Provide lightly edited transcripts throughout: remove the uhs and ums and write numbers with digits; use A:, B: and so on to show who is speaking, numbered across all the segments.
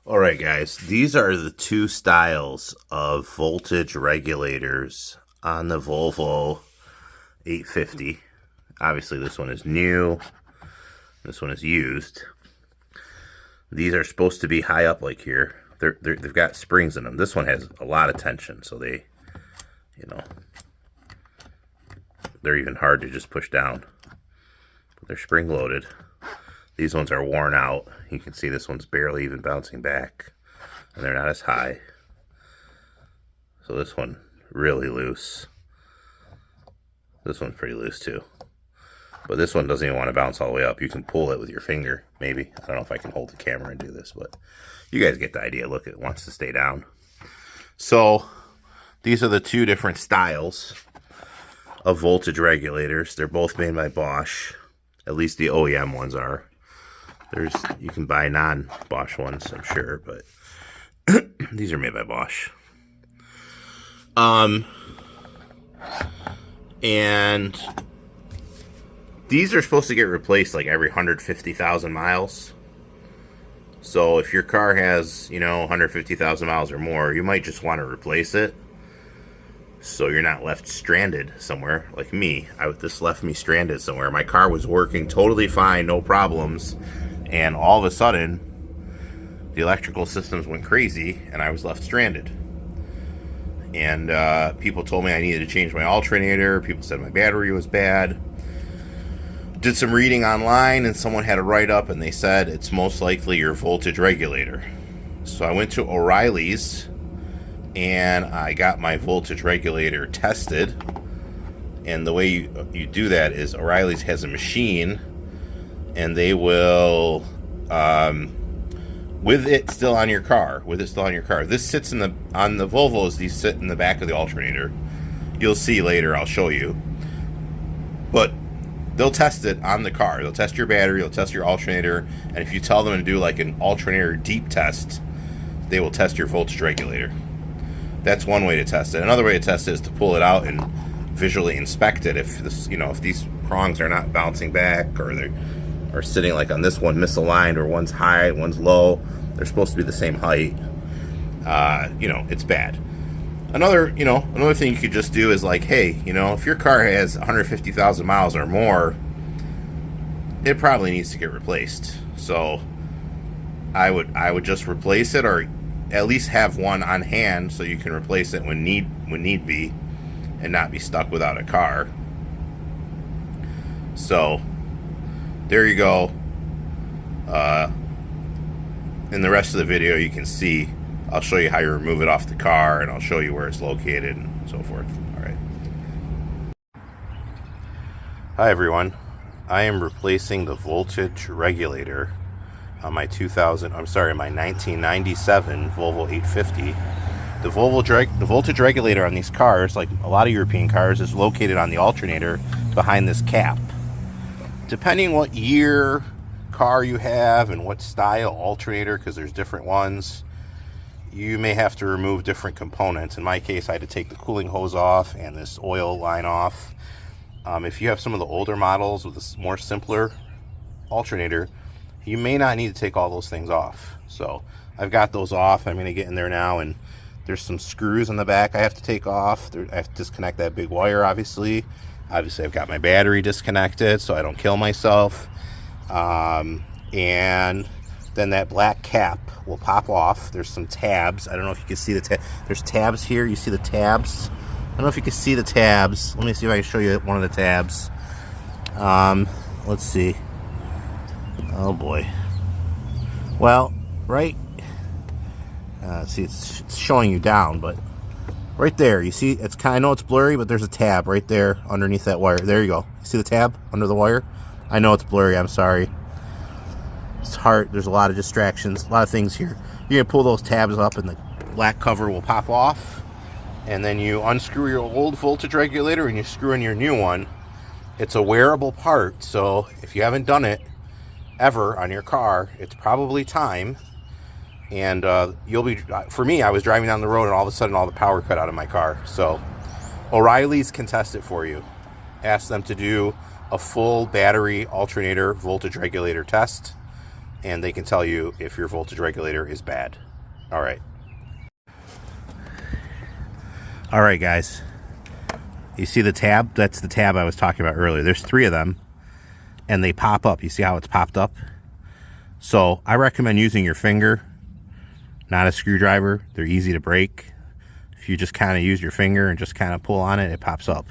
A: Alright guys, these are the two styles of voltage regulators on the Volvo 850. Obviously this one is new, this one is used. These are supposed to be high up like here. They've got springs in them. This one has a lot of tension, so they, they're even hard to just push down. But they're spring loaded. These ones are worn out. You can see this one's barely even bouncing back, and they're not as high. So this one really loose. This one's pretty loose too. But this one doesn't even want to bounce all the way up. You can pull it with your finger, maybe. I don't know if I can hold the camera and do this, but you guys get the idea. Look, it wants to stay down. So these are the two different styles of voltage regulators. They're both made by Bosch. At least the OEM ones are. You can buy non-Bosch ones, I'm sure, but these are made by Bosch. And these are supposed to get replaced like every 150,000 miles. So if your car has, 150,000 miles or more, you might just want to replace it, so you're not left stranded somewhere like me. This left me stranded somewhere. My car was working totally fine, no problems, and all of a sudden the electrical systems went crazy and I was left stranded. And people told me I needed to change my alternator. People said my battery was bad. Did some reading online, and someone had a write-up, and they said it's most likely your voltage regulator. So I went to O'Reilly's and I got my voltage regulator tested. And the way you do that is O'Reilly's has a machine, and they will, with it still on your car, this sits on the Volvos, these sit in the back of the alternator. You'll see later, I'll show you. But they'll test it on the car. They'll test your battery, they'll test your alternator, and if you tell them to do like an alternator deep test, they will test your voltage regulator. That's one way to test it. Another way to test it is to pull it out and visually inspect it. If this, if these prongs are not bouncing back, or they are sitting like on this one misaligned, or one's high, one's low, they're supposed to be the same height. It's bad. Another thing you could just do is like, hey, if your car has 150,000 miles or more, it probably needs to get replaced. So I would just replace it, or at least have one on hand so you can replace it when need be, and not be stuck without a car. So there you go. In the rest of the video, you can see, I'll show you how you remove it off the car, and I'll show you where it's located and so forth. All right. Hi everyone. I am replacing the voltage regulator on my 1997 Volvo 850. The voltage regulator on these cars, like a lot of European cars, is located on the alternator behind this cap. Depending what year car you have and what style alternator, because there's different ones, you may have to remove different components. In my case, I had to take the cooling hose off and this oil line off. If you have some of the older models with a more simpler alternator, you may not need to take all those things off. So I've got those off. I'm going to get in there now, and there's some screws in the back I have to take off. I have to disconnect that big wire, obviously. I've got my battery disconnected so I don't kill myself. And then that black cap will pop off. There's some tabs. I don't know if you can see the tabs. There's tabs here. You see the tabs? I don't know if you can see the tabs. Let me see if I can show you one of the tabs. Let's see. Oh boy. Well, right. See, it's showing you down, but right there, you see, I know it's blurry, but there's a tab right there underneath that wire. There you go. You see the tab under the wire? I know it's blurry. I'm sorry. It's hard. There's a lot of distractions, a lot of things here. You're gonna pull those tabs up, and the black cover will pop off, and then you unscrew your old voltage regulator and you screw in your new one. It's a wearable part, so if you haven't done it ever on your car, it's probably time. And for me, I was driving down the road, and all of a sudden all the power cut out of my car. So O'Reilly's can test it for you. Ask them to do a full battery alternator voltage regulator test, and they can tell you if your voltage regulator is bad. All right. All right, guys. You see the tab? That's the tab I was talking about earlier. There's 3 of them, and they pop up. You see how it's popped up? So I recommend using your finger, not a screwdriver. They're easy to break. If you just kind of use your finger and just kind of pull on it, it pops up.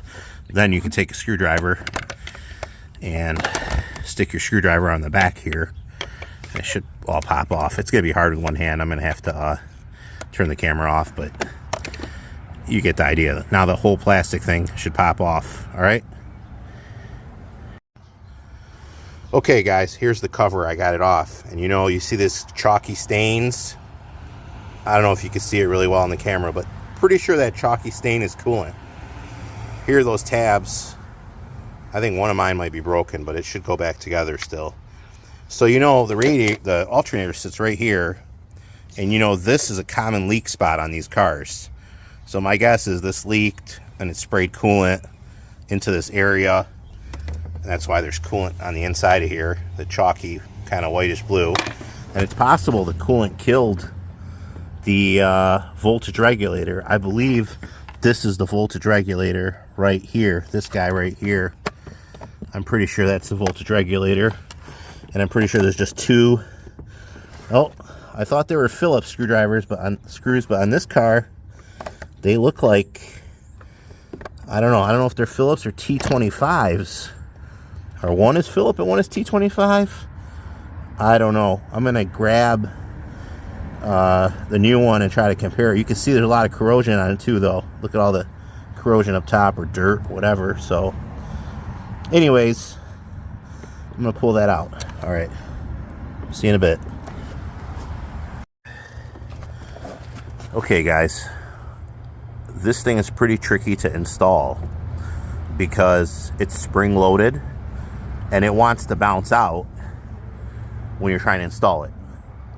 A: Then you can take a screwdriver and stick your screwdriver on the back here. It should all pop off. It's going to be hard with one hand. I'm going to have to turn the camera off, but you get the idea. Now the whole plastic thing should pop off. All right. Okay, guys, here's the cover. I got it off. And you see this chalky stains. I don't know if you can see it really well on the camera, but pretty sure that chalky stain is coolant. Here are those tabs. I think one of mine might be broken, but it should go back together still. So the alternator sits right here, and this is a common leak spot on these cars. So my guess is this leaked and it sprayed coolant into this area. And that's why there's coolant on the inside of here, the chalky kind of whitish blue. And it's possible the coolant killed the voltage regulator. I believe this is the voltage regulator right here. This guy right here. I'm pretty sure that's the voltage regulator. And I'm pretty sure there's just 2. Oh, I thought they were Phillips screwdrivers, but on this car, they look like, I don't know if they're Phillips or T25s. Or one is Phillips and one is T25. I don't know. I'm going to grab the new one and try to compare it. You can see there's a lot of corrosion on it too, though. Look at all the corrosion up top, or dirt, whatever. So anyways, I'm going to pull that out. All right. See you in a bit. Okay, guys. This thing is pretty tricky to install because it's spring loaded and it wants to bounce out when you're trying to install it.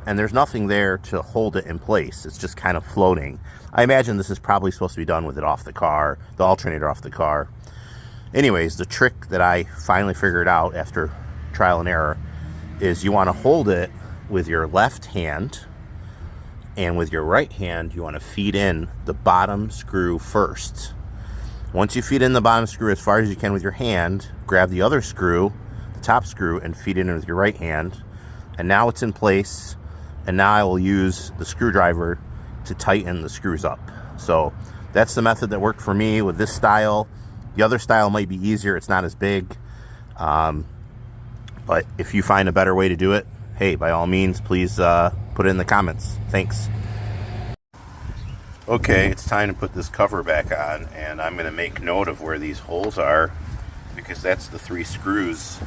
A: And there's nothing there to hold it in place. It's just kind of floating. I imagine this is probably supposed to be done with it off the car, the alternator off the car. Anyways, the trick that I finally figured out after trial and error is you want to hold it with your left hand, and with your right hand, you want to feed in the bottom screw first. Once you feed in the bottom screw as far as you can with your hand, grab the other screw, the top screw, and feed it in with your right hand. And now it's in place. And now I will use the screwdriver to tighten the screws up. So that's the method that worked for me with this style. The other style might be easier. It's not as big. But if you find a better way to do it, hey, by all means, please put it in the comments. Thanks. Okay, it's time to put this cover back on, and I'm going to make note of where these holes are, because that's the 3 screws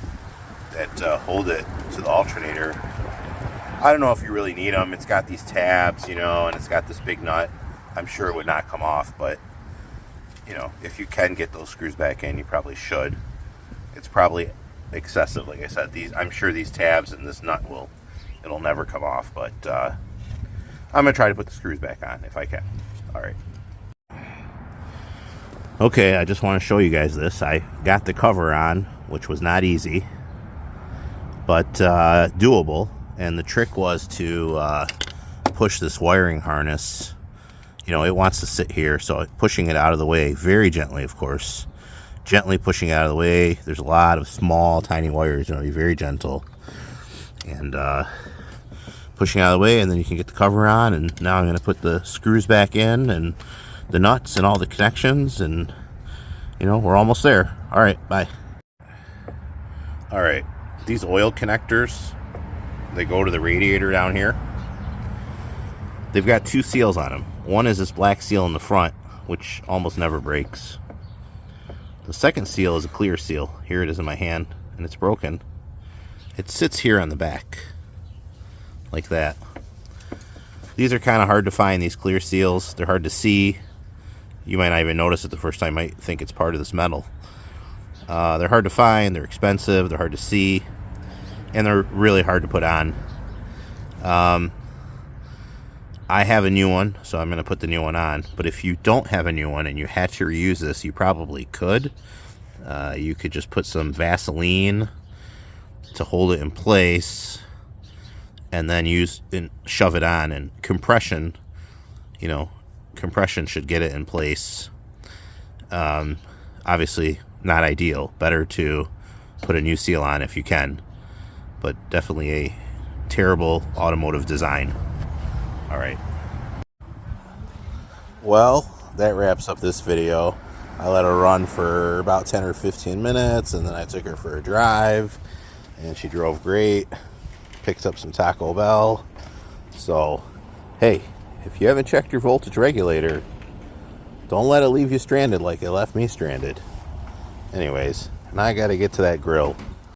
A: that hold it to the alternator. I don't know if you really need them. It's got these tabs, and it's got this big nut. I'm sure it would not come off, but if you can get those screws back in, you probably should. It's probably excessive. Like I said, I'm sure these tabs and this nut it'll never come off, but I'm gonna try to put the screws back on if I can. All right. Okay, I just want to show you guys this. I got the cover on, which was not easy, but doable. And the trick was to push this wiring harness. It wants to sit here, so pushing it out of the way very gently, of course. Gently pushing it out of the way. There's a lot of small, tiny wires. Be very gentle. And pushing out of the way, and then you can get the cover on. And now I'm going to put the screws back in, and the nuts, and all the connections, and we're almost there. All right, bye. All right, these oil connectors, they go to the radiator down here. They've got 2 seals on them. One is this black seal in the front, which almost never breaks. The second seal is a clear seal. Here it is in my hand, and it's broken. It sits here on the back, like that. These are kind of hard to find, these clear seals. They're hard to see. You might not even notice it the first time. You might think it's part of this metal. They're hard to find, they're expensive, they're hard to see, and they're really hard to put on. I have a new one, so I'm going to put the new one on. But if you don't have a new one and you had to reuse this, you probably could. You could just put some Vaseline to hold it in place. and then use and shove it on. And compression, you know, compression should get it in place. Obviously not ideal. Better to put a new seal on if you can, but definitely a terrible automotive design. All right. Well, that wraps up this video. I let her run for about 10 or 15 minutes, and then I took her for a drive, and she drove great. Picked up some Taco Bell. So, hey, if you haven't checked your voltage regulator, don't let it leave you stranded like it left me stranded. Anyways, now I got to get to that grill.